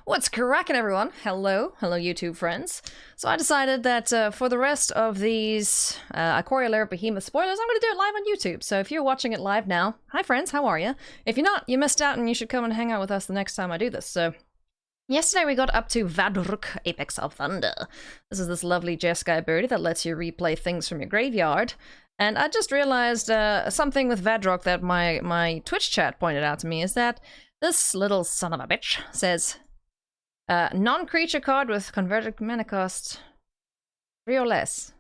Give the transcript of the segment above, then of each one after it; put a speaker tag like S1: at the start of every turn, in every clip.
S1: What's cracking, everyone? Hello YouTube friends. So I decided that for the rest of these Ikoria Lair Behemoth spoilers, I'm going to do it live on YouTube. So if you're watching it live now, hi friends, how are you? If you're not, you missed out and you should come and hang out with us the next time I do this. So yesterday we got up to Vadrok, Apex of Thunder. This is this lovely Jeskai ability that lets you replay things from your graveyard. And I just realized something with Vadrok that my Twitch chat pointed out to me is that this little son of a bitch says, non-creature card with converted mana cost 3 or less.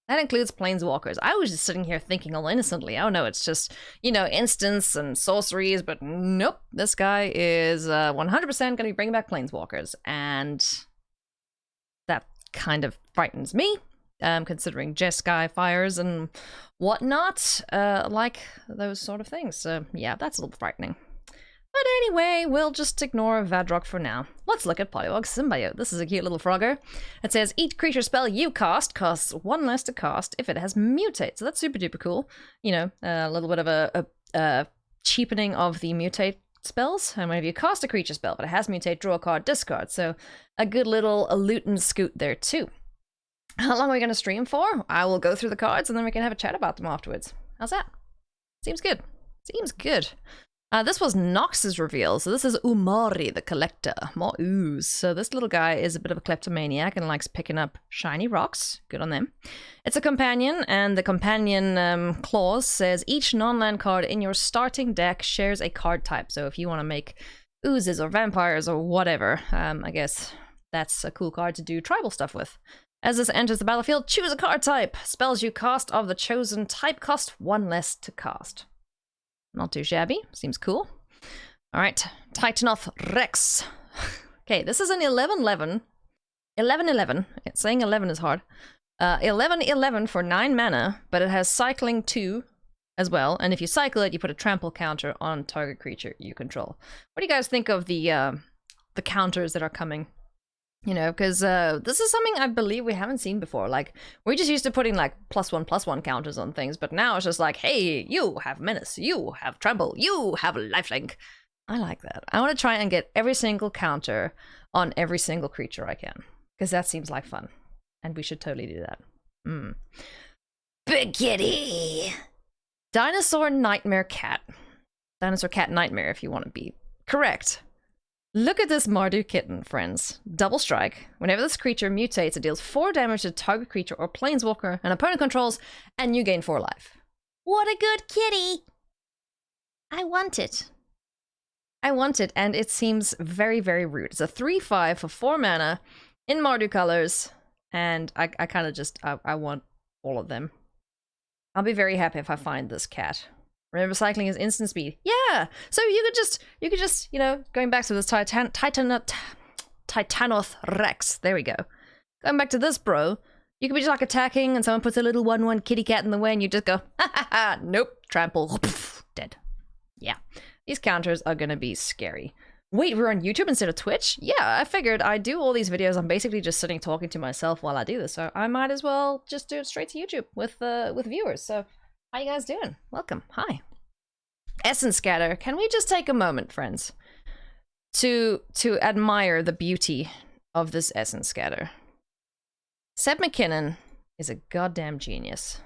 S1: That includes planeswalkers. I was just sitting here thinking all innocently, oh no, it's just, you know, instants and sorceries, but nope, this guy is 100% going to be bringing back planeswalkers, and that kind of frightens me, considering Jeskai fires and whatnot, like those sort of things. So yeah, that's a little frightening. But anyway, we'll just ignore Vadrok for now. Let's look at Polywog Symbiote. This is a cute little frogger. It says, each creature spell you cast costs 1 less to cast if it has mutate. So that's super duper cool. You know, a little bit of a cheapening of the mutate spells. And whenever you cast a creature spell, but it has mutate, draw a card, discard. So a good little loot and scoot there too. How long are we going to stream for? I will go through the cards and then we can have a chat about them afterwards. How's that? Seems good. Seems good. This was Nox's reveal, so this is Umari the Collector. More ooze. So this little guy is a bit of a kleptomaniac and likes picking up shiny rocks. Good on them. It's a companion, and the companion clause says each non-land card in your starting deck shares a card type. So if you want to make oozes or vampires or whatever, I guess that's a cool card to do tribal stuff with. As this enters the battlefield, choose a card type. Spells you cast of the chosen type cost 1 less to cast. Not too shabby. Seems cool. Alright. Titanoth Rex. Okay, this is an 11-11. 11-11. Saying 11 is hard. 11-11 for 9 mana, but it has cycling 2 as well. And if you cycle it, you put a trample counter on target creature you control. What do you guys think of the counters that are coming? You know, because this is something I believe we haven't seen before. Like, we're just used to putting, like, +1/+1 counters on things, but now it's just like, hey, you have Menace, you have Trample, you have Lifelink. I like that. I want to try and get every single counter on every single creature I can, because that seems like fun, and we should totally do that. Big Kitty! Dinosaur Nightmare Cat. Dinosaur Cat Nightmare, if you want to be correct. Look at this Mardu kitten, friends. Double strike. Whenever this creature mutates, it deals 4 damage to target creature or planeswalker an opponent controls, and you gain 4 life. What a good kitty! I want it. I want it, and it seems very, very rude. It's a 3/5 for 4 mana in Mardu colors, and I kind of just, I want all of them. I'll be very happy if I find this cat. Remember, cycling is instant speed. Yeah! So you could just, you know, going back to this Titanoth Rex. There we go. Going back to this, bro. You could be just like attacking and someone puts a little 1/1 kitty cat in the way and you just go, ha ha ha, nope, trample, dead. Yeah. These counters are gonna be scary. Wait, we're on YouTube instead of Twitch? Yeah, I figured I do all these videos. I'm basically just sitting talking to myself while I do this, so I might as well just do it straight to YouTube with viewers. So how you guys doing? Welcome. Hi. Essence Scatter. Can we just take a moment, friends, to admire the beauty of this Essence Scatter? Seb McKinnon is a goddamn genius.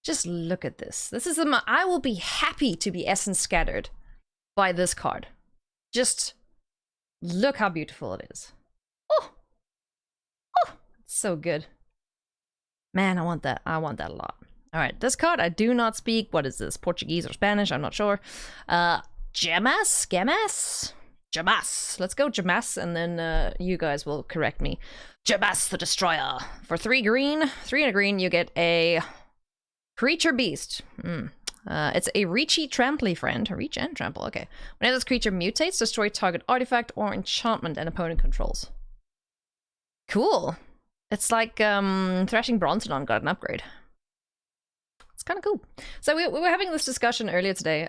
S1: Just look at this. This is I will be happy to be Essence Scattered by this card. Just look how beautiful it is. Oh, it's so good. Man, I want that. I want that a lot. Alright, this card, I do not speak, what is this, Portuguese or Spanish, I'm not sure. Jamas? Jamas. Let's go Jamas, and then you guys will correct me. Jamas the Destroyer. For 3 green, 3 and a green, you get a Creature Beast. It's a Reachy Trampley friend. Reach and Trample, okay. Whenever this creature mutates, destroy target artifact or enchantment an opponent controls. Cool. It's like Thrashing Bronzodon got an upgrade. It's kind of cool. So we were having this discussion earlier today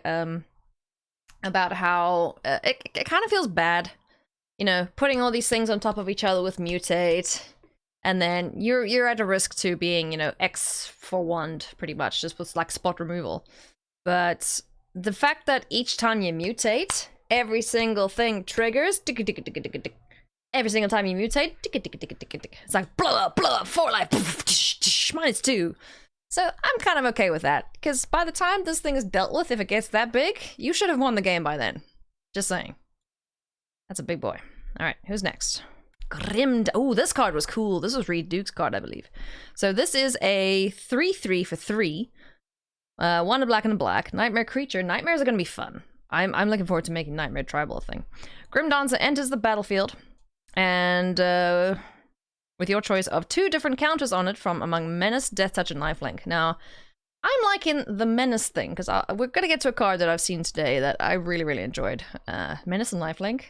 S1: about how it kind of feels bad, you know, putting all these things on top of each other with mutate, and then you're at a risk to being, you know, X for wand pretty much, just with like spot removal. But the fact that each time you mutate, every single thing triggers, Every single time you mutate, it's like blah, blah, 4 life, -2. So I'm kind of okay with that, because by the time this thing is dealt with, if it gets that big, you should have won the game by then. Just saying. That's a big boy. Alright, who's next? Grimmed. Oh, this card was cool. This was Reed Duke's card, I believe. So this is a 3/3 for 3. 1 a black and a black. Nightmare creature. Nightmares are going to be fun. I'm looking forward to making Nightmare Tribal a thing. Grim Dancer enters the battlefield, and with your choice of 2 different counters on it from among Menace, Death Touch, and Lifelink. Now, I'm liking the Menace thing, because we're going to get to a card that I've seen today that I really, really enjoyed. Menace and Lifelink.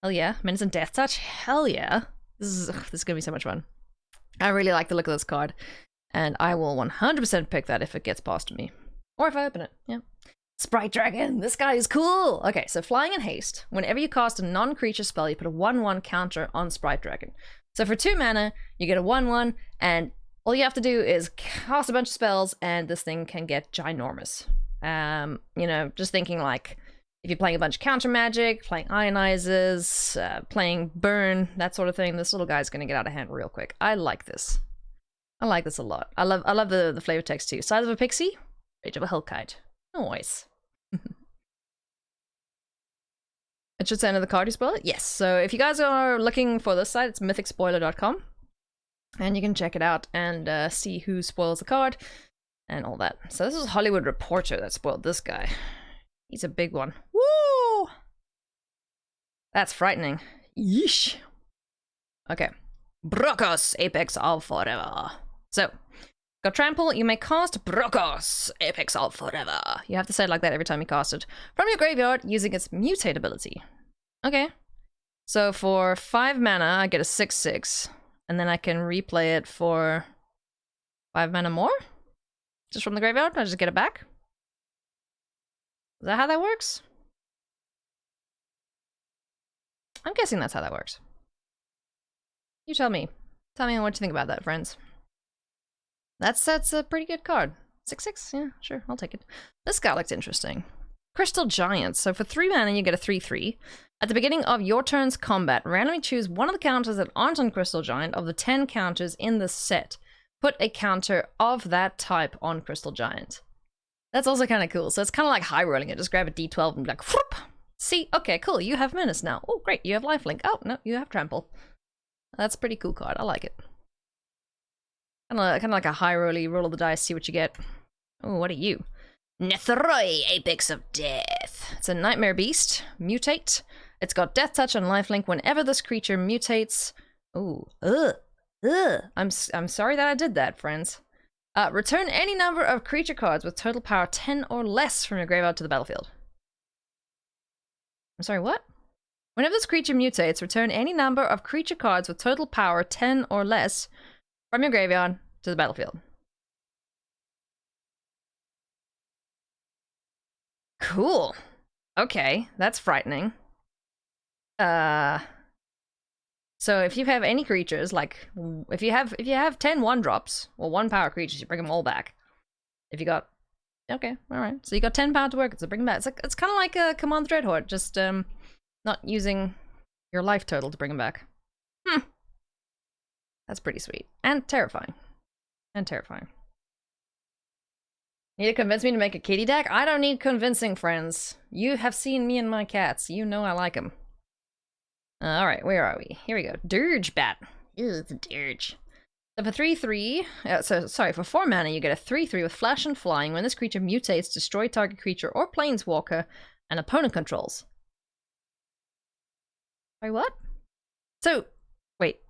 S1: Hell yeah. Menace and Death Touch. Hell yeah. This is going to be so much fun. I really like the look of this card, and I will 100% pick that if it gets past to me. Or if I open it, yeah. Sprite Dragon, this guy is cool! Okay, so Flying and Haste. Whenever you cast a non-creature spell, you put a 1/1 counter on Sprite Dragon. So for 2 mana, you get a 1/1, and all you have to do is cast a bunch of spells, and this thing can get ginormous. You know, just thinking like, if you're playing a bunch of counter magic, playing Ionizes, playing Burn, that sort of thing, this little guy's gonna get out of hand real quick. I like this. I like this a lot. I love the flavor text too. Size of a Pixie, Rage of a Hellkite. Nice. It should say under the card you spoil it? Yes. So if you guys are looking for this site, it's mythicspoiler.com. And you can check it out and see who spoils the card and all that. So this is Hollywood Reporter that spoiled this guy. He's a big one. Woo! That's frightening. Yeesh. Okay. Brokos, Apex of Forever. So, got Trample, you may cast Brokos, Apex of Forever. You have to say it like that every time you cast it. From your graveyard, using its Mutate ability. Okay. So for 5 mana, I get a 6/6. And then I can replay it for 5 mana more? Just from the graveyard? I just get it back? Is that how that works? I'm guessing that's how that works. You tell me. Tell me what you think about that, friends. That's a pretty good card. 6/6? Yeah, sure, I'll take it. This guy looks interesting. Crystal Giant. So for 3 mana, you get a 3/3. At the beginning of your turn's combat, randomly choose one of the counters that aren't on Crystal Giant of the 10 counters in the set. Put a counter of that type on Crystal Giant. That's also kind of cool. So it's kind of like high rolling it. Just grab a d12 and be like, whoop! See, okay, cool. You have Menace now. Oh, great. You have Lifelink. Oh, no, you have Trample. That's a pretty cool card. I like it. Kind of like a high rolly, roll of the dice, see what you get. Oh, what are you? Nethroi, Apex of Death. It's a Nightmare Beast. Mutate. It's got Death Touch and Lifelink whenever this creature mutates. Ooh, I'm sorry that I did that, friends. Return any number of creature cards with total power 10 or less from your graveyard to the battlefield. I'm sorry, what? Whenever this creature mutates, return any number of creature cards with total power 10 or less from your graveyard to the battlefield. Cool. Okay, that's frightening. So if you have any creatures, like if you have 10 1-drops or 1 power creatures, you bring them all back. If you got okay, all right. So you got 10 power to work with, so bring them back. It's kind of like a Command the Dreadhorde, just not using your life total to bring them back. That's pretty sweet and terrifying. And terrifying. Need to convince me to make a kitty deck? I don't need convincing, friends. You have seen me and my cats. You know I like them. Alright, where are we? Here we go. Dirge Bat. Ew, it's a dirge. So for 3/3, for 4 mana, you get a 3/3 with Flash and Flying. When this creature mutates, destroy target creature or planeswalker an opponent controls. Wait, what? So, wait.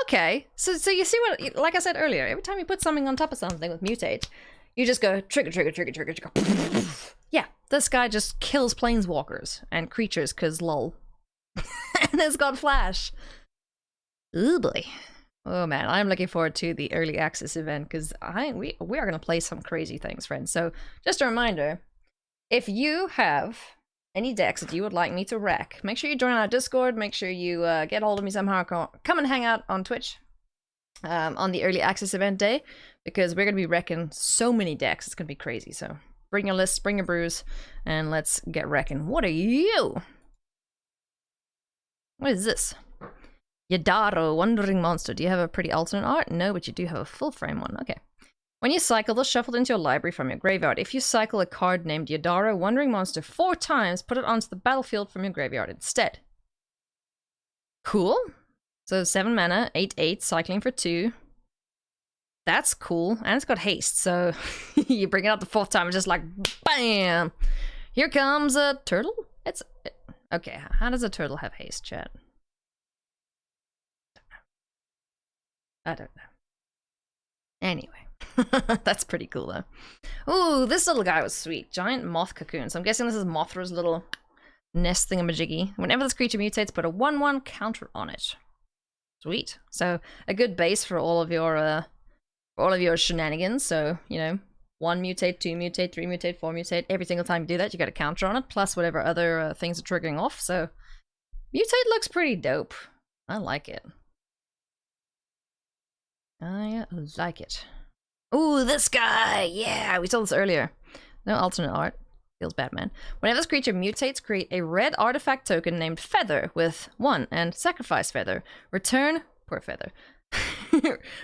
S1: Okay, so you see what, like I said earlier, every time you put something on top of something with mutate, you just go trigger, trigger, trigger, trigger, trigger. Yeah, this guy just kills planeswalkers and creatures, cause lol. And it's got Flash. Ooh boy. Oh man, I'm looking forward to the early access event, because we are gonna play some crazy things, friends. So just a reminder, if you have any decks that you would like me to wreck, make sure you join our Discord, make sure you get hold of me somehow, come and hang out on Twitch on the early access event day, because we're going to be wrecking so many decks, it's going to be crazy. So bring your list, bring your brews, and let's get wrecking. What are you? What is this? Yidaro, Wandering Monster. Do you have a pretty alternate art? No, but you do have a full frame one. Okay. When you cycle, this shuffled into your library from your graveyard. If you cycle a card named Yidaro, Wandering Monster 4 times, put it onto the battlefield from your graveyard instead. Cool. So 7 mana, 8/8, cycling for 2. That's cool. And it's got haste, so you bring it out the 4th time, it's just like, BAM! Here comes a turtle? Okay, how does a turtle have haste, chat? I don't know. Anyway, that's pretty cool though. Ooh, this little guy was sweet. Giant moth cocoon. So I'm guessing this is Mothra's little nest thingamajiggy. Whenever this creature mutates, put a 1/1 counter on it. Sweet. So a good base for all of your shenanigans. So, you know, 1 mutate, 2 mutate, 3 mutate, 4 mutate. Every single time you do that, you got a counter on it, plus whatever other things are triggering off. So mutate looks pretty dope. I like it. I like it. Ooh, this guy! Yeah, we saw this earlier. No alternate art. Feels Batman. Whenever this creature mutates, create a red artifact token named Feather with 1 and sacrifice Feather. Return... Poor Feather.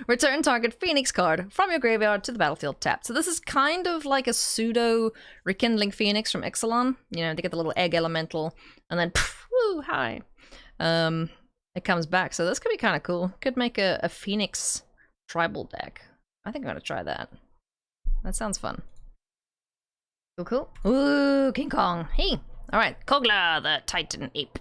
S1: Return target Phoenix card from your graveyard to the battlefield tapped. So this is kind of like a pseudo Rekindling Phoenix from Ixalan. You know, they get the little egg elemental, and then poof, woo, hi. It comes back. So this could be kind of cool. Could make a Phoenix tribal deck. I think I'm gonna try that. That sounds fun. Cool, cool. Ooh, King Kong. Hey. Alright, Kogla, the Titan Ape.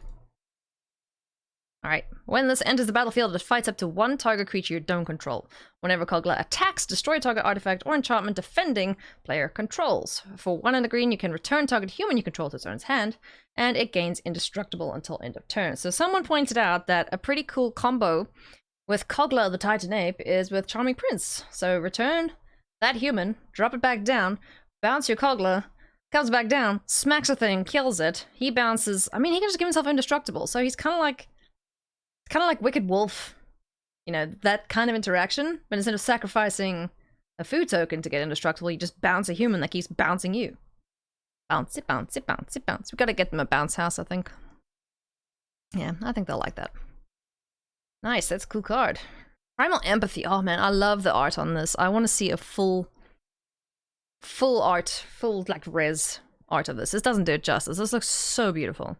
S1: Alright, when this enters the battlefield, it fights up to 1 target creature you don't control. Whenever Kogla attacks, destroy target artifact or enchantment defending player controls. For 1 in the green, you can return target human you control to its owner's hand, and it gains indestructible until end of turn. So someone pointed out that a pretty cool combo with Kogla the Titan Ape is with Charming Prince. So return that human, drop it back down, bounce your Kogla, comes back down, smacks a thing, kills it. He bounces. I mean, he can just give himself indestructible. So he's kind of like Wicked Wolf. You know, that kind of interaction. But instead of sacrificing a food token to get indestructible, you just bounce a human that keeps bouncing you. Bounce it, bounce it, bounce it, bounce. We gotta get them a bounce house, I think. Yeah, I think they'll like that. Nice, that's a cool card. Primal Empathy. Oh man, I love the art on this. I want to see a full art, like res art of this. This doesn't do it justice. This looks so beautiful.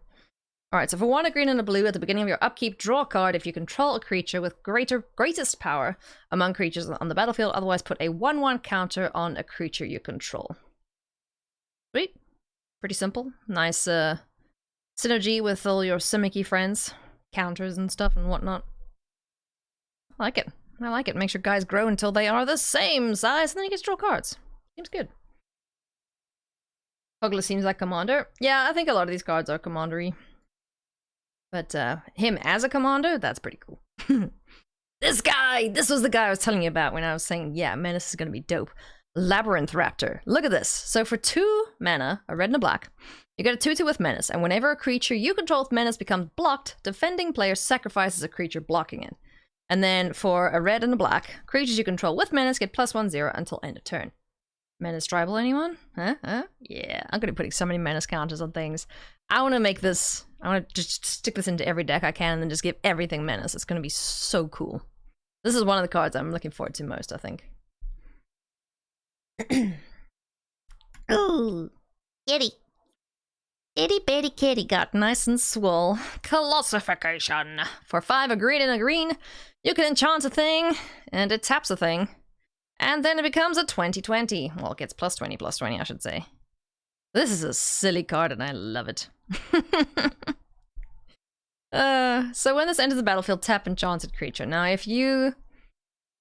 S1: Alright, so for 1 a green and a blue, at the beginning of your upkeep, draw a card if you control a creature with greatest power among creatures on the battlefield. Otherwise, put a 1/1 counter on a creature you control. Sweet. Pretty simple. Nice synergy with all your Simicky friends. Counters and stuff and whatnot. I like it. I like it. Makes your guys grow until they are the same size, and then you get to draw cards. Seems good. Kogla seems like commander. Yeah, I think a lot of these cards are commandery. But him as a commander, that's pretty cool. This guy! This was the guy I was telling you about when I was saying, yeah, Menace is going to be dope. Labyrinth Raptor. Look at this. So for 2 mana, a red and a black, you get a 2/2 with Menace, and whenever a creature you control with Menace becomes blocked, defending player sacrifices a creature blocking it. And then for a red and a black, creatures you control with Menace get +1/0 until end of turn. Menace tribal, anyone? Huh? Yeah, I'm going to be putting so many Menace counters on things. I want to make this, I want to just stick this into every deck I can and then just give everything Menace. It's going to be so cool. This is one of the cards I'm looking forward to most, I think. Ooh, kitty. Itty bitty kitty got nice and swole. Colossification. For 5 a green and a green, you can enchant a thing, and it taps a thing. And then it becomes a 20/20. Well, it gets +20/+20, I should say. This is a silly card, and I love it. So when this enters the battlefield, tap enchanted creature. Now, if you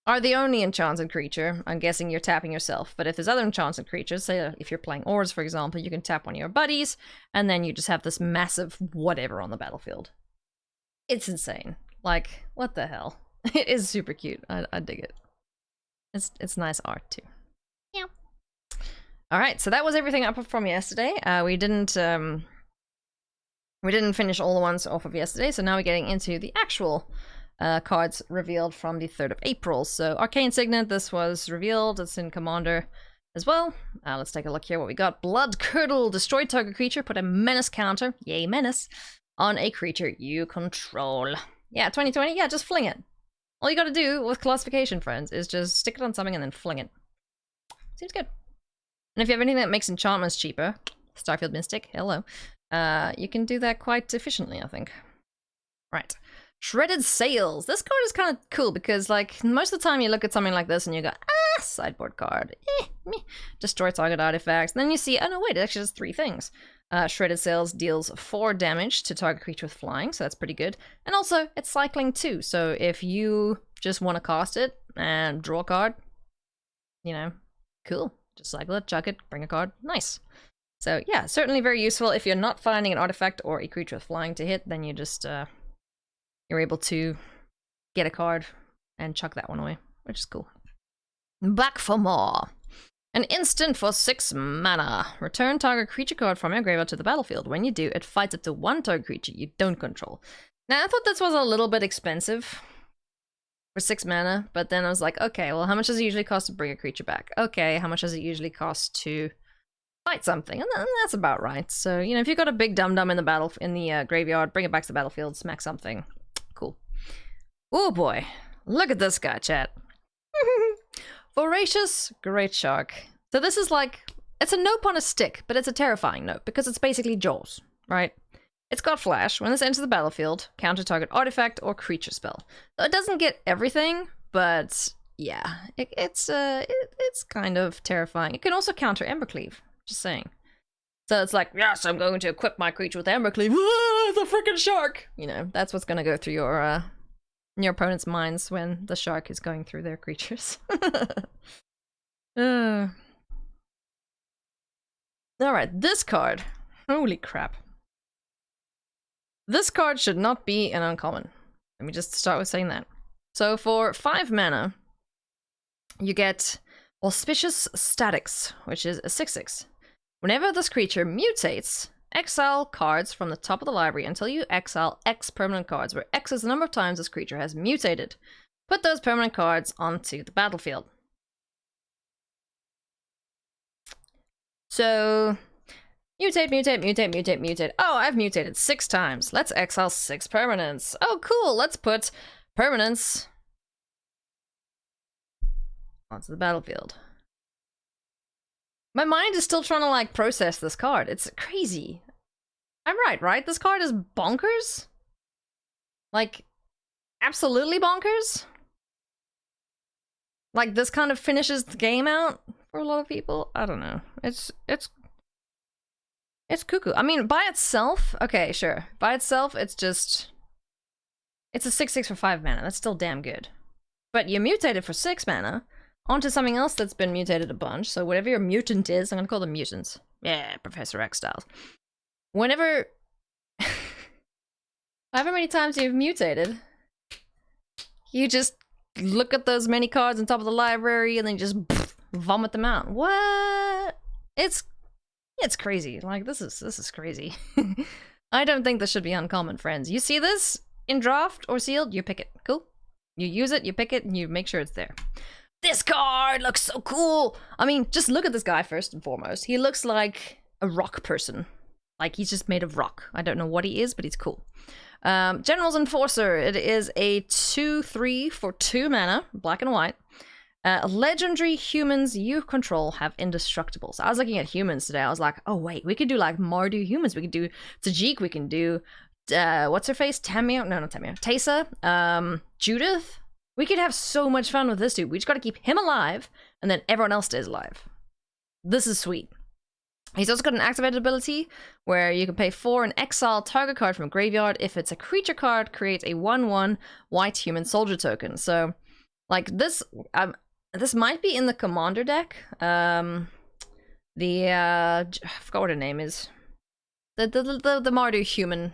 S1: are the only enchanted creature, I'm guessing you're tapping yourself. But if there's other enchanted creatures, say if you're playing Ors, for example, you can tap one of your buddies, and then you just have this massive whatever on the battlefield. It's insane. Like, what the hell? It is super cute. I dig it. It's nice art too. Yeah. All right, so that was everything up from yesterday. We didn't finish all the ones off of yesterday, so now we're getting into the actual cards revealed from the 3rd of April. So Arcane Signet, this was revealed. It's in Commander as well. Let's take a look here what we got. Blood Curdle. Destroy target creature. Put a Menace counter. Yay, Menace. on a creature you control. Yeah, 2020, yeah, just fling it. All you gotta do with classification, friends, is just stick it on something and then fling it. Seems good. And if you have anything that makes enchantments cheaper, Starfield Mystic, hello, you can do that quite efficiently, I think. Right. Shredded Sails. This card is kind of cool because, like, most of the time you look at something like this and you go, ah, sideboard card. Meh. Destroy target artifacts. And then you see, oh no, wait, it actually does 3 things. Shredded Sails deals 4 damage to target creature with flying, so that's pretty good. And also, it's cycling too, so if you just want to cast it and draw a card, you know, cool. Just cycle it, chuck it, bring a card, nice. So yeah, certainly very useful. If you're not finding an artifact or a creature with flying to hit, then you just, you're able to get a card and chuck that one away, which is cool. Back for more. An instant for 6 mana. Return target creature card from your graveyard to the battlefield. When you do, it fights up to 1 target creature you don't control. Now, I thought this was a little bit expensive for 6 mana, but then I was like, okay, well, how much does it usually cost to bring a creature back? Okay, how much does it usually cost to fight something? And that's about right. So, you know, if you've got a big dum-dum in the graveyard, bring it back to the battlefield, smack something. Cool. Oh boy, look at this guy, chat. Voracious Great Shark. So this is like, it's a nope on a stick, but it's a terrifying nope because it's basically Jaws, right? It's got flash. When this enters the battlefield, counter target artifact or creature spell. So it doesn't get everything, but yeah, it's kind of terrifying. It can also counter Embercleave, just saying. So it's like, yes, I'm going to equip my creature with Embercleave. Ah, the freaking shark! You know, that's what's going to go through your opponent's minds when the shark is going through their creatures. Alright, this card. Holy crap. This card should not be an uncommon. Let me just start with saying that. So for 5 mana, you get Auspicious Statics, which is a 6/6. Whenever this creature mutates, exile cards from the top of the library until you exile X permanent cards, where X is the number of times this creature has mutated. Put those permanent cards onto the battlefield. So, mutate. Oh, I've mutated 6 times. Let's exile 6 permanents. Oh, cool. Let's put permanents onto the battlefield. My mind is still trying to, like, process this card. It's crazy. I'm right? This card is bonkers? Like, absolutely bonkers? Like, this kind of finishes the game out for a lot of people? I don't know. It's cuckoo. I mean, by itself, okay, sure. By itself, it's just... It's a 6/6 for 5 mana. That's still damn good. But you mutate it for 6 mana onto something else that's been mutated a bunch. So whatever your mutant is, I'm gonna call them mutants. Yeah, Professor X styles. Whenever... however many times you've mutated, you just look at those many cards on top of the library and then just vomit them out. What? It's crazy. Like, this is crazy. I don't think this should be uncommon, friends. You see this in draft or sealed, you pick it. Cool. You use it, you pick it, and you make sure it's there. This card looks so cool! I mean, just look at this guy first and foremost. He looks like a rock person. Like, he's just made of rock. I don't know what he is, but he's cool. General's Enforcer. It is a 2/3 for 2 mana, black and white. Legendary humans you control have indestructible. So I was looking at humans today. I was like, oh wait, we could do like Mardu humans. We could do Tajik. We can do what's her face? Tamio? No, not Tamio. Teysa. Judith. We could have so much fun with this dude. We just got to keep him alive, and then everyone else stays alive. This is sweet. He's also got an activated ability where you can pay 4 and exile target card from graveyard. If it's a creature card, create a 1/1 white human soldier token. So, like this. This might be in the commander deck. I forgot what her name is. The Mardu human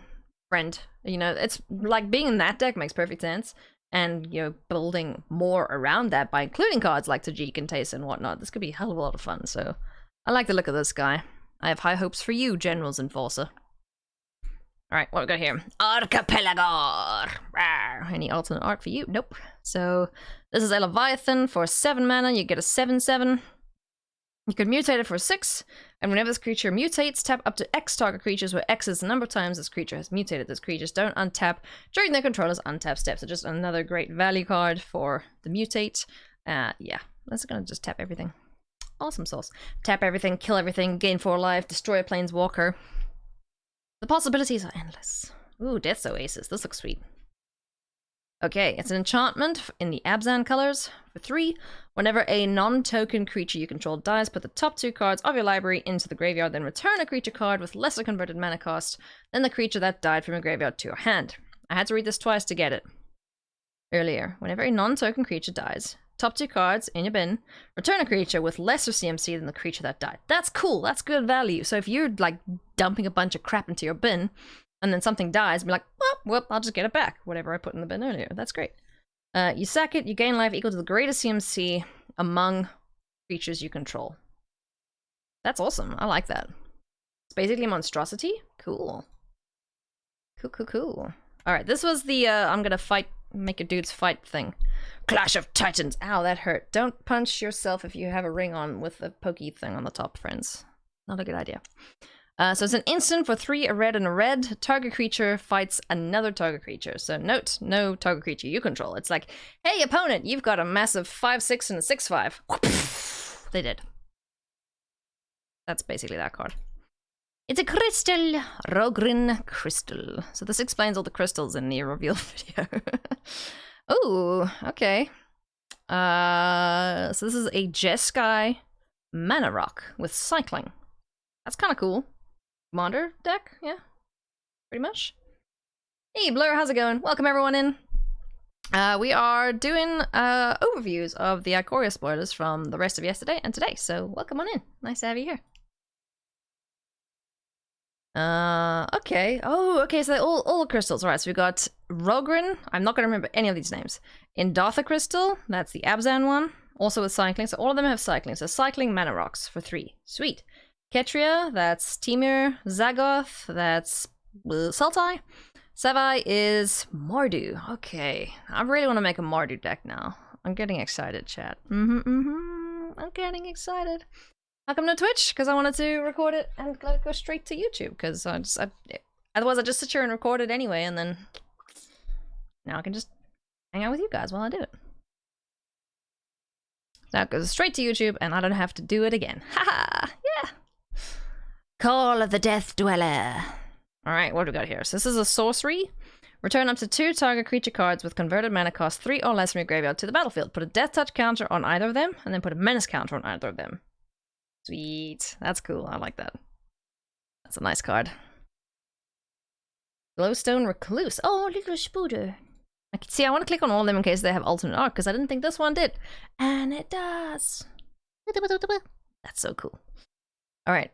S1: friend. You know, it's like being in that deck makes perfect sense. And, you know, building more around that by including cards like Tajik and Teysa and whatnot. This could be a hell of a lot of fun. So, I like the look of this guy. I have high hopes for you, General's Enforcer. Alright, what we got here? Archipelago! Any alternate art for you? Nope. So, this is a Leviathan for 7 mana. You get a 7/7. You can mutate it for 6, and whenever this creature mutates, tap up to X target creatures, where X is the number of times this creature has mutated. This creatures don't untap during their controller's untap step. So just another great value card for the mutate. Yeah, that's gonna just tap everything. Awesome sauce. Tap everything, kill everything, gain 4 life, destroy a planeswalker. The possibilities are endless. Ooh, Death's Oasis. This looks sweet. Okay, it's an enchantment in the Abzan colors for 3. Whenever a non-token creature you control dies, put the top 2 cards of your library into the graveyard, then return a creature card with lesser converted mana cost than the creature that died from your graveyard to your hand. I had to read this twice to get it. Earlier, whenever a non-token creature dies, top 2 cards in your bin, return a creature with lesser CMC than the creature that died. That's cool, that's good value. So if you're like dumping a bunch of crap into your bin, and then something dies, be like, well, I'll just get it back, whatever I put in the bin earlier. That's great. You sack it, you gain life equal to the greatest CMC among creatures you control. That's awesome. I like that. It's basically monstrosity. Cool. Cool. Alright, this was the I'm gonna fight, make your dudes fight thing. Clash of Titans. Ow, that hurt. Don't punch yourself if you have a ring on with a pokey thing on the top, friends. Not a good idea. So it's an instant for 3, a red and a red. Target creature fights another target creature. So note, no target creature you control. It's like, hey opponent, you've got a massive 5/6 and a 6/5. They did. That's basically that card. It's a crystal, Rogrin crystal. So this explains all the crystals in the reveal video. Oh, okay. So this is a Jeskai Mana Rock with cycling. That's kind of cool. Commander deck, yeah, pretty much. Hey Blur, how's it going? Welcome everyone in. We are doing overviews of the Ikoria spoilers from the rest of yesterday and today, so welcome on in. Nice to have you here. Okay. Oh, okay, so all the crystals. Alright, so we got Rogrin. I'm not going to remember any of these names. Indartha Crystal, that's the Abzan one. Also with cycling, so all of them have cycling. So cycling mana rocks for 3. Sweet. Ketria, that's Temur. Zagoth, that's Sultai. Savai is Mardu. Okay, I really want to make a Mardu deck now. I'm getting excited, chat. I'm getting excited. How come no Twitch? Because I wanted to record it and let it go straight to YouTube. Because otherwise I just sit here and record it anyway, and then now I can just hang out with you guys while I do it. Now it goes straight to YouTube, and I don't have to do it again. Haha! Yeah! Call of the Death Dweller. Alright, what do we got here? So this is a sorcery. Return up to 2 target creature cards with converted mana cost 3 or less from your graveyard to the battlefield. Put a Death Touch counter on either of them, and then put a Menace counter on either of them. Sweet. That's cool. I like that. That's a nice card. Glowstone Recluse. Oh, little spooder. See, I want to click on all of them in case they have alternate art, because I didn't think this one did. And it does. That's so cool. Alright,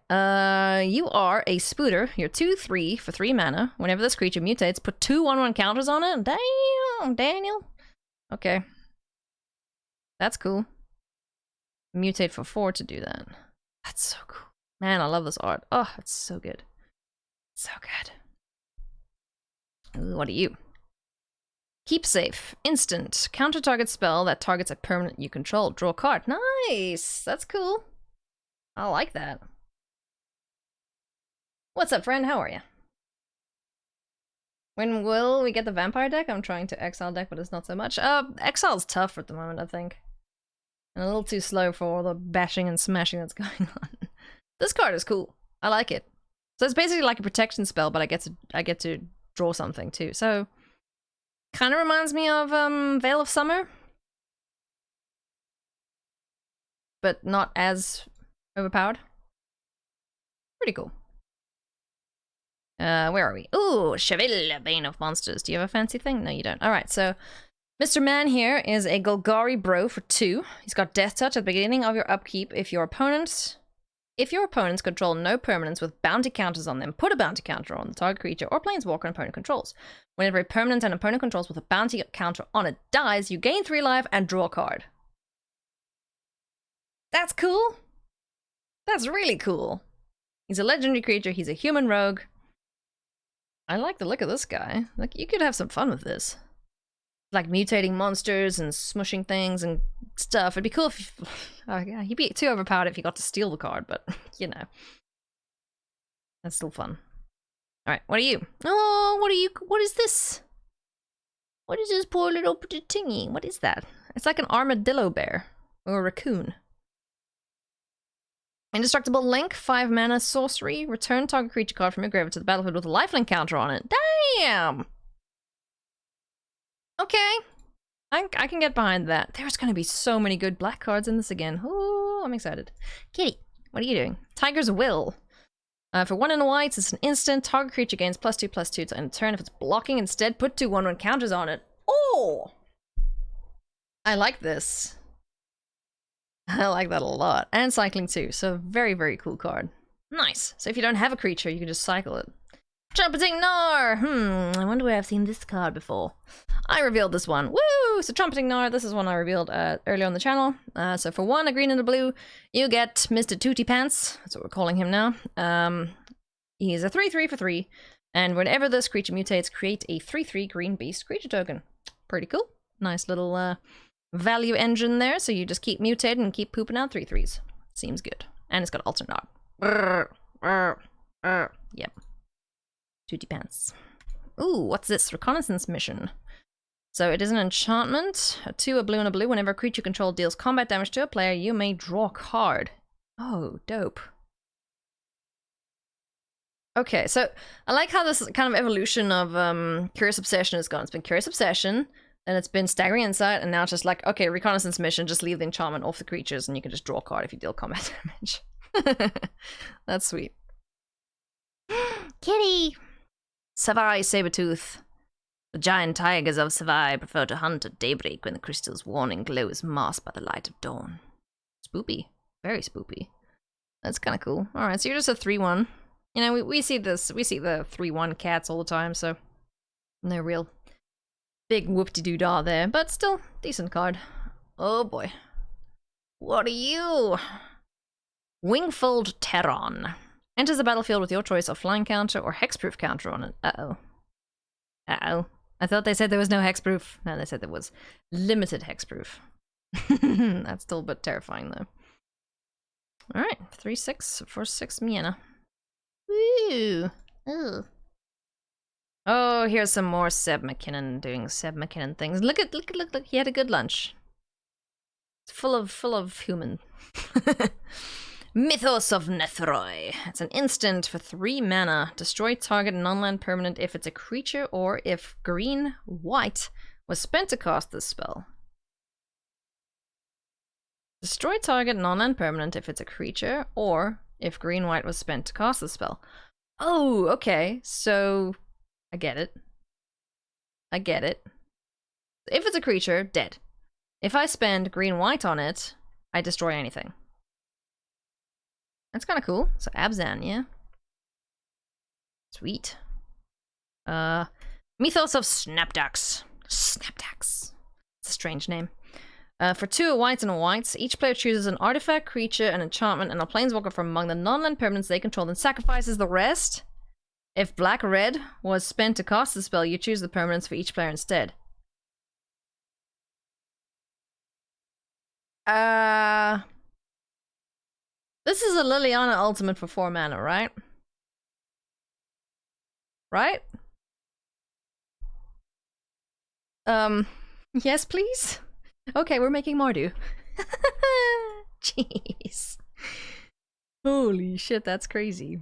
S1: you are a Spooter. You're 2/3 for 3 mana. Whenever this creature mutates, put 2 1/1 counters on it. Damn, Daniel. Okay. That's cool. Mutate for 4 to do that. That's so cool. Man, I love this art. Oh, it's so good. So good. Ooh, what are you? Keep safe. Instant. Counter target spell that targets a permanent you control. Draw a card. Nice! That's cool. I like that. What's up, friend? How are you? When will we get the vampire deck? I'm trying to exile deck, but it's not so much. Exile's tough at the moment, I think. And a little too slow for all the bashing and smashing that's going on. This card is cool. I like it. So it's basically like a protection spell, but I get to draw something too. So kind of reminds me of Veil of Summer, but not as overpowered. Pretty cool. Where are we? Ooh, Chevill, Bane of Monsters. Do you have a fancy thing? No, you don't. Alright, so Mr. Man here is a Golgari Bro for 2. He's got Death Touch at the beginning of your upkeep. If your opponents control no permanents with bounty counters on them, put a bounty counter on the target creature or planeswalker an opponent controls. Whenever a permanent an opponent controls with a bounty counter on it dies, you gain 3 life and draw a card. That's cool. That's really cool. He's a legendary creature. He's a human rogue. I like the look of this guy. Like, you could have some fun with this. like mutating monsters and smushing things and stuff. It'd be cool if oh yeah, he'd be too overpowered if you got to steal the card, but you know. That's still fun. Alright, what are you? Oh, what are you? What is this? What is this poor little tingy? What is that? It's like an armadillo bear. Or a raccoon. Indestructible Link, 5 mana sorcery. Return target creature card from your graveyard to the battlefield with a lifelink counter on it. Damn! Okay. I can get behind that. There's gonna be so many good black cards in this again. Oh, I'm excited. Kitty, what are you doing? Tiger's Will. For 1 and a white, it's an instant. Target creature gains +2/+2 to end turn. If it's blocking, instead put 2/1/1 counters on it. Oh! I like this. I like that a lot. And cycling too, so very, very cool card. Nice. So if you don't have a creature, you can just cycle it. Trumpeting Gnar! I wonder where I've seen this card before. I revealed this one. Woo! So Trumpeting Gnar, this is one I revealed earlier on the channel. So for 1, a green and a blue, you get Mr. Tooty Pants. That's what we're calling him now. He's a 3/3 for 3. And whenever this creature mutates, create a 3/3 green beast creature token. Pretty cool. Nice little value engine there. So you just keep mutating and keep pooping out 3/3s. Seems good. And it's got alternate art. Yep. Tooty Pants. Ooh, what's this? Reconnaissance Mission. So it is an enchantment. A 2, a blue and a blue. Whenever a creature control deals combat damage to a player, you may draw a card. Oh, dope. Okay, so I like how this kind of evolution of Curious Obsession has gone. It's been Curious Obsession, then it's been Staggering Insight, and now it's just like, okay, Reconnaissance Mission, just leave the enchantment off the creatures and you can just draw a card if you deal combat damage. That's sweet. Kitty! Savai Sabertooth. The giant tigers of Savai prefer to hunt at daybreak when the crystal's warning glow is masked by the light of dawn. Spoopy. Very spoopy. That's kind of cool. Alright, so you're just a 3/1. You know, we see this, we see the 3/1 cats all the time, so no real big whoop-de-doo-dah there, but still, decent card. Oh boy. What are you? Wingfold Terron. Enters the battlefield with your choice of flying counter or hexproof counter on it. Uh-oh. Uh-oh. I thought they said there was no hexproof. No, they said there was limited hexproof. That's still a bit terrifying, though. Alright, 3/6 for 6 mana. Woo! Ooh. Oh, here's some more Seb McKinnon doing Seb McKinnon things. Look, he had a good lunch. It's full of human. Mythos of Nethroi. It's an instant for 3 mana. Destroy target non-land permanent if it's a creature or if green-white was spent to cast this spell. Destroy target non-land permanent if it's a creature or if green-white was spent to cast this spell. Oh, okay. So, I get it. I get it. If it's a creature, dead. If I spend green-white on it, I destroy anything. That's kind of cool. So Abzan, yeah. Sweet. Mythos of Snapdax. Snapdax. It's a strange name. For 2 whites and whites, each player chooses an artifact, creature, an enchantment, and a planeswalker from among the non-land permanents they control, then sacrifices the rest. If black-red was spent to cast the spell, you choose the permanents for each player instead. This is a Liliana ultimate for 4 mana, right? Right? Yes, please? Okay, we're making Mardu. Jeez. Holy shit, that's crazy.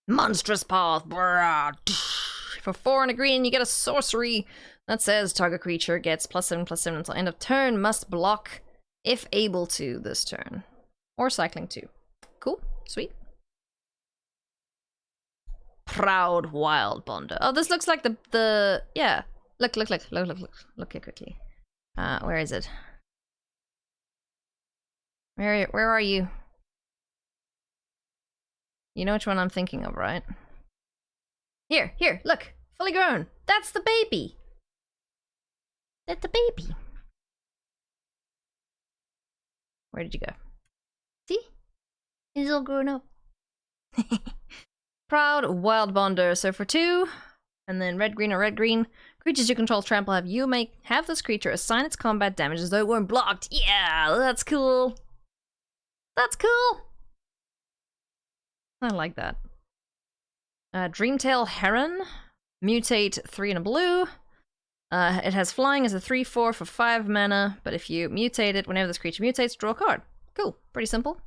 S1: Monstrous Path. For 4 and a green, you get a sorcery that says target creature gets +7/+7 until end of turn, must block if able to this turn. Or cycling too. Cool. Sweet. Proud Wild Bonder. Oh, this looks like the yeah. Look here quickly. Where is it? Where are you? You know which one I'm thinking of, right? Here, look. Fully grown. That's the baby. That's the baby. Where did you go? See? He's all grown up. Proud Wild Bonder. So for 2, and then red green or red green, Creatures you control trample have you make have this creature assign its combat damage as though it weren't blocked. Yeah, that's cool. That's cool. I like that. Dreamtail Heron. Mutate 3 and a blue. It has flying as a 3/4 for 5 mana, but if you mutate it, whenever this creature mutates, draw a card. Cool. Pretty simple.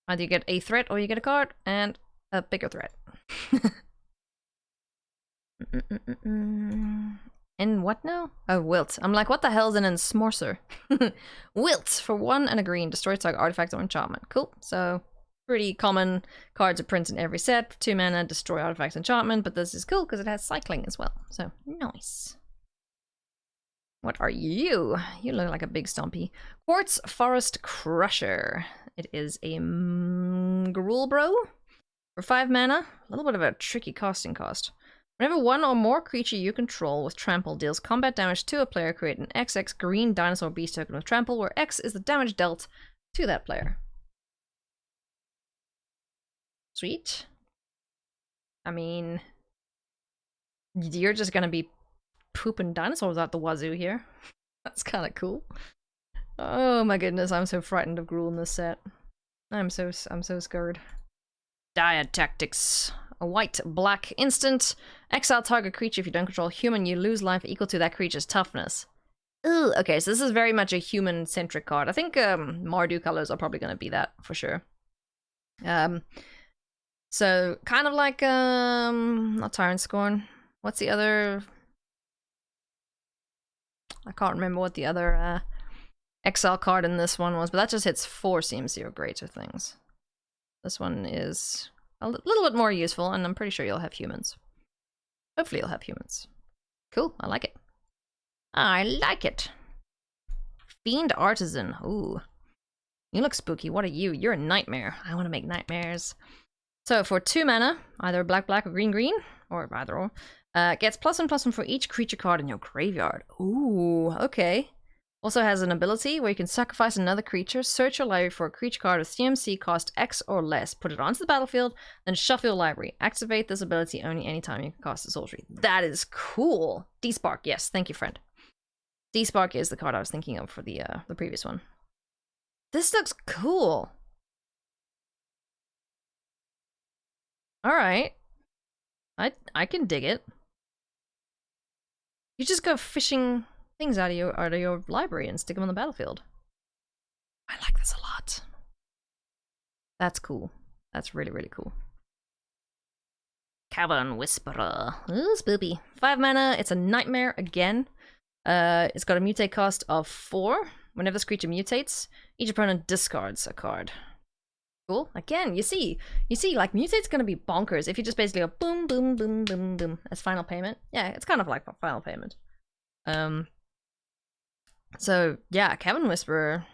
S1: Either you get a threat or you get a card, and a bigger threat. In what now? Oh, Wilt. I'm like, what the hell's an Ensmorcer? Wilt for 1 and a green. Destroy target artifact or enchantment. Cool. So, pretty common cards are printed in every set. 2 mana, destroy artifacts, enchantment, but this is cool because it has cycling as well. So, nice. What are you? You look like a big stompy. Quartz Forest Crusher. It is a Gruul Bro for 5 mana. A little bit of a tricky casting cost. Whenever one or more creature you control with trample deals combat damage to a player, create an XX green dinosaur beast token with trample, where X is the damage dealt to that player. Sweet. I mean, you're just gonna be pooping dinosaurs out the wazoo here. That's kind of cool. Oh my goodness, I'm so frightened of Gruul in this set. I'm so scared. Dire Tactics. A white-black instant. Exile target creature. If you don't control human, you lose life equal to that creature's toughness. Ooh, okay, so this is very much a human-centric card. I think Mardu colors are probably going to be that, for sure. So, kind of like, not Tyrant Scorn. What's the other... I can't remember what the other exile card in this one was, but that just hits 4 CMC or greater things. This one is a little bit more useful, and I'm pretty sure you'll have humans. Hopefully you'll have humans. Cool, I like it. I like it. Fiend Artisan. Ooh. You look spooky. What are you? You're a nightmare. I want to make nightmares. So for 2 mana, either black or green, or either or, gets +1/+1 for each creature card in your graveyard. Ooh, okay. Also has an ability where you can sacrifice another creature, search your library for a creature card with CMC cost X or less, put it onto the battlefield, then shuffle your library. Activate this ability only anytime you can cast a sorcery. That is cool. D-Spark, yes, thank you, friend. D-Spark is the card I was thinking of for the previous one. This looks cool. Alright. I can dig it. You just go fishing things out of your library and stick them on the battlefield. I like this a lot. That's cool. That's really, really cool. Cavern Whisperer. Ooh, spoopy. 5 mana. It's a nightmare again. It's got a mutate cost of 4. Whenever this creature mutates, each opponent discards a card. Cool. Again, you see, like, mutate's gonna be bonkers if you just basically go boom, boom, boom, boom, boom as final payment. Yeah, it's kind of like final payment. So, yeah, Cavern Whisperer.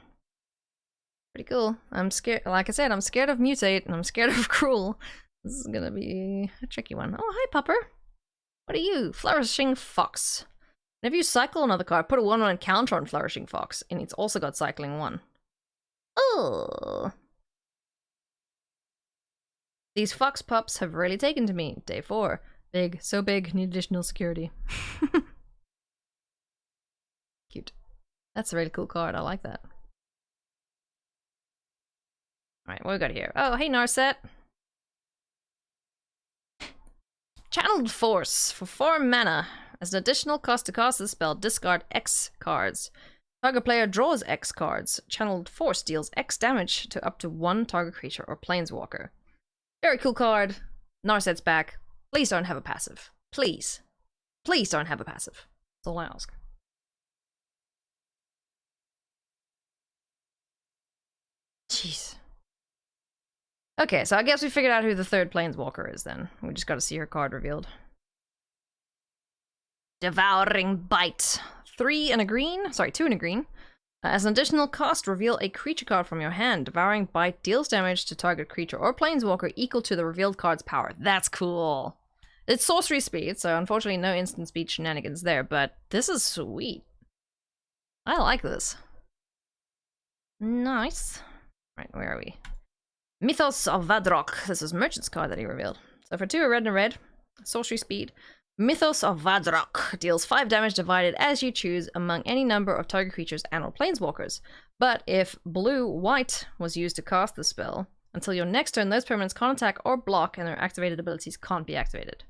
S1: Pretty cool. I'm scared, like I said, I'm scared of mutate, and I'm scared of Gruul. This is gonna be a tricky one. Oh, hi, Pupper. What are you? Flourishing Fox. Whenever you cycle another card, put a 1/1 counter on Flourishing Fox, and it's also got cycling 1. Oh. These fox pups have really taken to me. Day 4. Big. So big. Need additional security. Cute. That's a really cool card. I like that. Alright, what we got here? Oh, hey, Narset. Channeled Force for 4 mana. As an additional cost to cast this spell, discard X cards. Target player draws X cards. Channeled Force deals X damage to up to 1 target creature or planeswalker. Very cool card. Narset's back. Please don't have a passive. Please. Please don't have a passive. That's all I ask. Jeez. Okay, so I guess we figured out who the 3rd planeswalker is then. We just gotta see her card revealed. Devouring Bite. 3 and a green. Sorry, 2 and a green. As an additional cost, reveal a creature card from your hand. Devouring Bite deals damage to target creature or planeswalker equal to the revealed card's power. That's cool. It's sorcery speed, so unfortunately no instant speed shenanigans there, but this is sweet. I like this. Nice. Right, where are we? Mythos of Vadrok. This is Merchant's card that he revealed. So for 2, a red and a red, sorcery speed. Mythos of Vadrok deals 5 damage divided as you choose among any number of target creatures and/or planeswalkers. But if blue-white was used to cast the spell, until your next turn, those permanents can't attack or block, and their activated abilities can't be activated.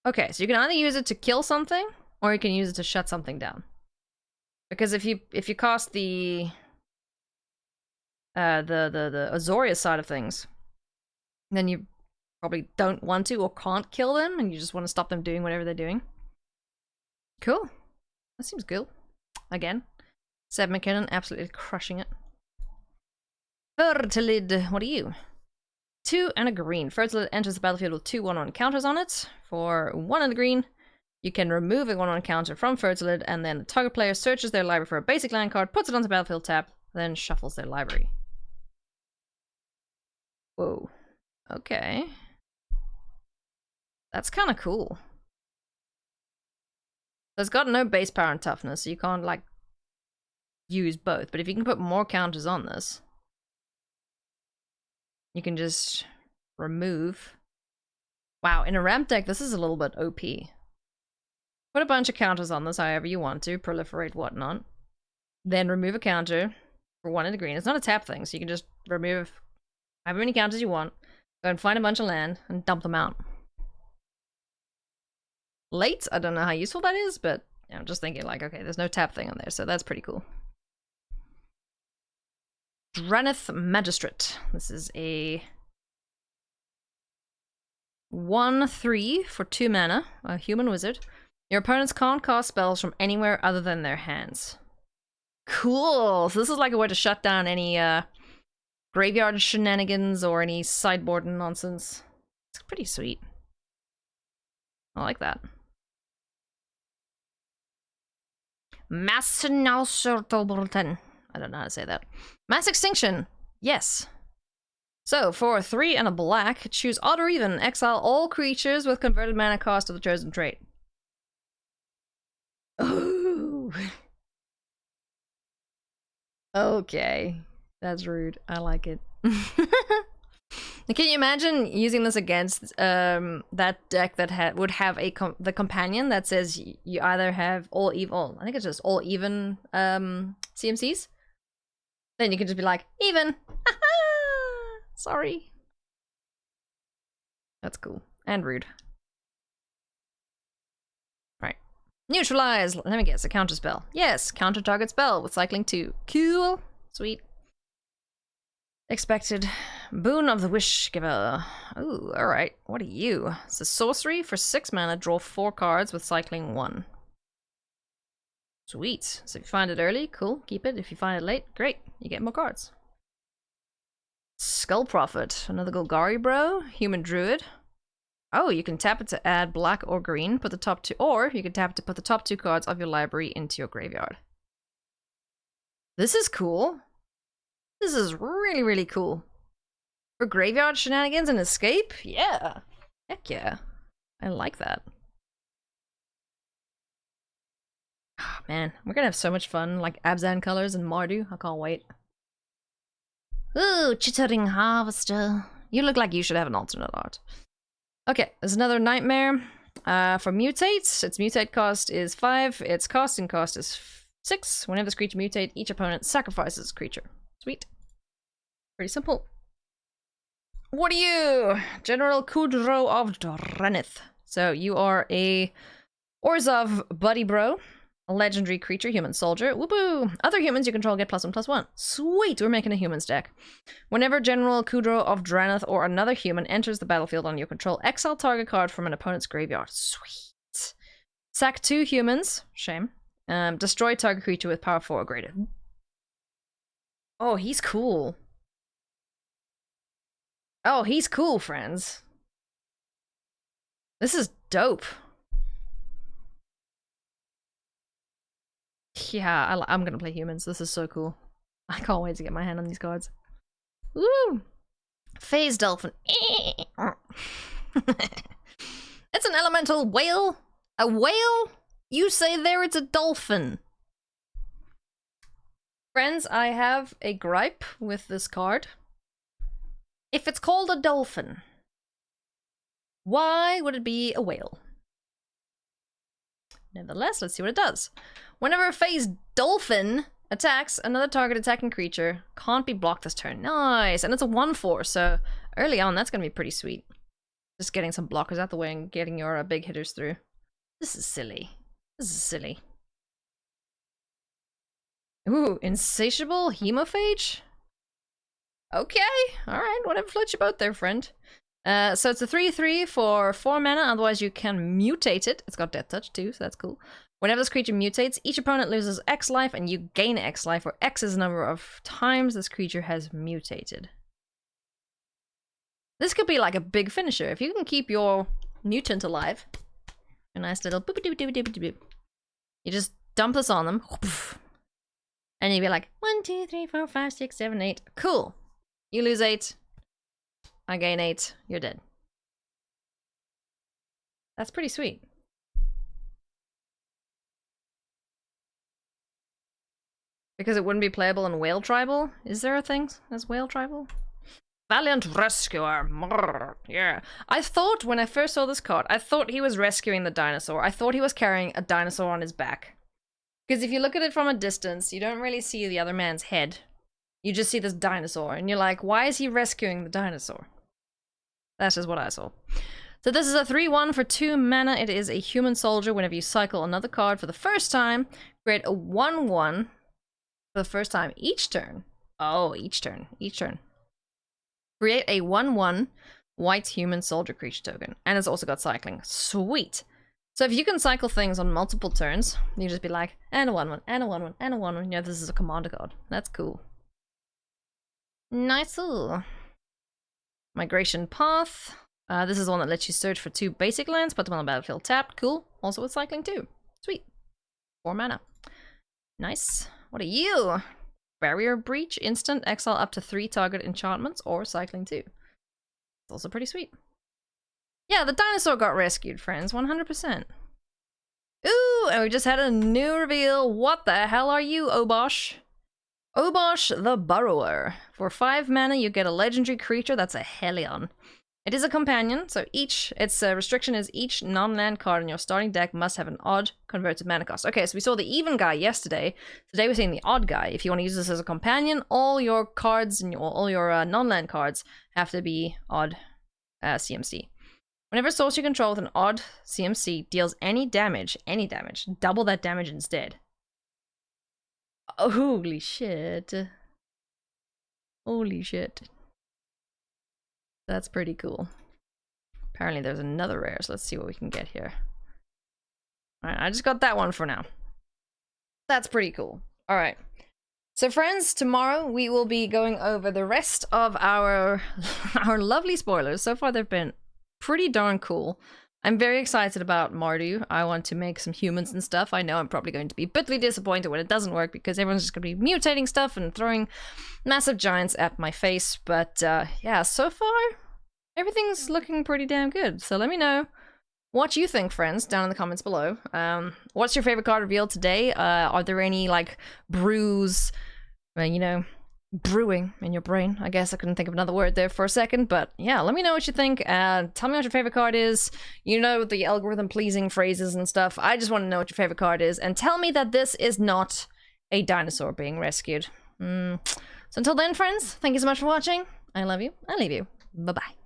S1: Okay, so you can either use it to kill something, or you can use it to shut something down. Because if you cast the Azoria side of things, then you probably don't want to or can't kill them, and you just want to stop them doing whatever they're doing. Cool. That seems cool. Again, Seb McKinnon absolutely crushing it. Fertilid, what are you? 2 and a green. Fertilid enters the battlefield with 2 1/1 counters on it. For 1 and a green, you can remove a 1/1 counter from Fertilid, and then the target player searches their library for a basic land card, puts it onto battlefield tap, then shuffles their library. Whoa. Okay. That's kind of cool. It's got no base power and toughness, so you can't, like, use both. But if you can put more counters on this, you can just remove. Wow, in a ramp deck, this is a little bit OP. Put a bunch of counters on this however you want to, proliferate whatnot. Then remove a counter for 1 in the green. It's not a tap thing, so you can just remove however many counters you want, go and find a bunch of land, and dump them out. Late, I don't know how useful that is, but I'm just thinking, like, okay, there's no tap thing on there, so that's pretty cool. Dranith Magistrate. This is a 1/3 for 2 mana, a human wizard. Your opponents can't cast spells from anywhere other than their hands. Cool! So this is like a way to shut down any graveyard shenanigans or any sideboard nonsense. It's pretty sweet. I like that. I don't know how to say that. Mass Extinction! Yes. So, for 3 and a black, choose odd or even. Exile all creatures with converted mana cost of the chosen trait. Ooh. Okay. That's rude. I like it. Can you imagine using this against that deck that would have the companion that says you either have all evil, I think it's just all even CMCs? Then you can just be like, even! Sorry. That's cool. And rude. Right. Neutralize! Let me guess, a counter spell. Yes, counter target spell with cycling 2. Cool. Sweet. Expected. Boon of the Wish Giver. Ooh, alright. What are you? It's a sorcery for 6 mana, draw 4 cards with cycling 1. Sweet. So if you find it early, cool, keep it. If you find it late, great, you get more cards. Skull Prophet. Another Golgari bro. Human Druid. Oh, you can tap it to add black or green, put the top 2, or you can tap it to put the top 2 cards of your library into your graveyard. This is cool. This is really, really cool. For graveyard shenanigans and escape? Yeah. Heck yeah. I like that. Oh, man, we're gonna have so much fun, like Abzan colors and Mardu. I can't wait. Ooh, Chittering Harvester. You look like you should have an alternate art. Okay, there's another Nightmare. For mutates, its mutate cost is 5. Its casting cost is 6. Whenever this creature mutate, each opponent sacrifices a creature. Sweet. Pretty simple. What are you? General Kudro of Dranith. So you are a Orzhov Buddy Bro. A legendary creature, human soldier. Whoopoo! Other humans you control get +1/+1. Sweet! We're making a humans deck. Whenever General Kudro of Dranith or another human enters the battlefield on your control, exile target card from an opponent's graveyard. Sweet! Sack 2 humans. Shame. Destroy target creature with power 4 or greater. Oh, he's cool. Oh, he's cool, friends. This is dope. Yeah, I'm gonna play humans. This is so cool. I can't wait to get my hand on these cards. Woo! Phase Dolphin. It's an elemental whale. A whale? You say there it's a dolphin. Friends, I have a gripe with this card. If it's called a dolphin, Why would it be a whale? Nevertheless, let's see what it does. Whenever a phased Dolphin attacks, another target attacking creature can't be blocked this turn. Nice! And it's a 1/4, so early on, that's gonna be pretty sweet. Just getting some blockers out the way and getting your big hitters through. This is silly. This is silly. Ooh, Insatiable Hemophage? Okay, alright, whatever floats your boat there, friend. So it's a 3/3 for 4 mana, otherwise you can mutate it. It's got Death Touch too, so that's cool. Whenever this creature mutates, each opponent loses X life and you gain X life, where X is the number of times this creature has mutated. This could be like a big finisher. If you can keep your mutant alive, a nice little boop doop doop doop doop. You just dump this on them, and you'd be like 1, 2, 3, 4, 5, 6, 7, 8. Cool. You lose 8. I gain 8. You're dead. That's pretty sweet. Because it wouldn't be playable in Whale Tribal? Is there a thing as Whale Tribal? Valiant Rescuer. Yeah. I thought when I first saw this card, I thought he was rescuing the dinosaur. I thought he was carrying a dinosaur on his back. Because if you look at it from a distance, you don't really see the other man's head. You just see this dinosaur, and you're like, why is he rescuing the dinosaur? That's just what I saw. So this is a 3/1 for 2 mana. It is a human soldier. Whenever you cycle another card for the first time, create a 1/1 for the first time each turn. Oh, each turn. Each turn. Create a 1/1 white human soldier creature token. And it's also got cycling. Sweet. So if you can cycle things on multiple turns, you just be like, and a 1/1, and a 1/1, and a 1/1. Yeah, this is a commander card. That's cool. Nice. Migration Path. This is the one that lets you search for 2 basic lands, put them on the battlefield tapped. Cool. Also with cycling too. Sweet. 4 mana. Nice. What are you? Barrier Breach. Instant. Exile up to 3 target enchantments or cycling too. It's also pretty sweet. Yeah, the dinosaur got rescued, friends. 100%. Ooh, and we just had a new reveal. What the hell are you, Obosh? Obosh the Burrower. For 5 mana, you get a legendary creature that's a Hellion. It is a companion, so its restriction is each non-land card in your starting deck must have an odd converted mana cost. Okay, so we saw the even guy yesterday. Today we're seeing the odd guy. If you want to use this as a companion, all your cards and all your non-land cards have to be odd CMC. Whenever a source you control with an odd CMC deals any damage, double that damage instead. Oh, holy shit. Holy shit. That's pretty cool. Apparently there's another rare, so let's see what we can get here. Alright, I just got that one for now. That's pretty cool. Alright. So friends, tomorrow we will be going over the rest of our lovely spoilers. So far they've been pretty darn cool. I'm very excited about Mardu. I want to make some humans and stuff. I know I'm probably going to be bitterly disappointed when it doesn't work because everyone's just going to be mutating stuff and throwing massive giants at my face. But yeah, so far, everything's looking pretty damn good. So let me know what you think, friends, down in the comments below. What's your favorite card revealed today? Are there any, like, brews, you know, brewing in your brain? I guess I couldn't think of another word there for a second, but yeah, let me know what you think. Tell me what your favorite card is. You know, the algorithm pleasing phrases and stuff. I just want to know what your favorite card is, and tell me that this is not a dinosaur being rescued. So until then, friends, thank you so much for watching. I love you. I leave you. Bye-bye.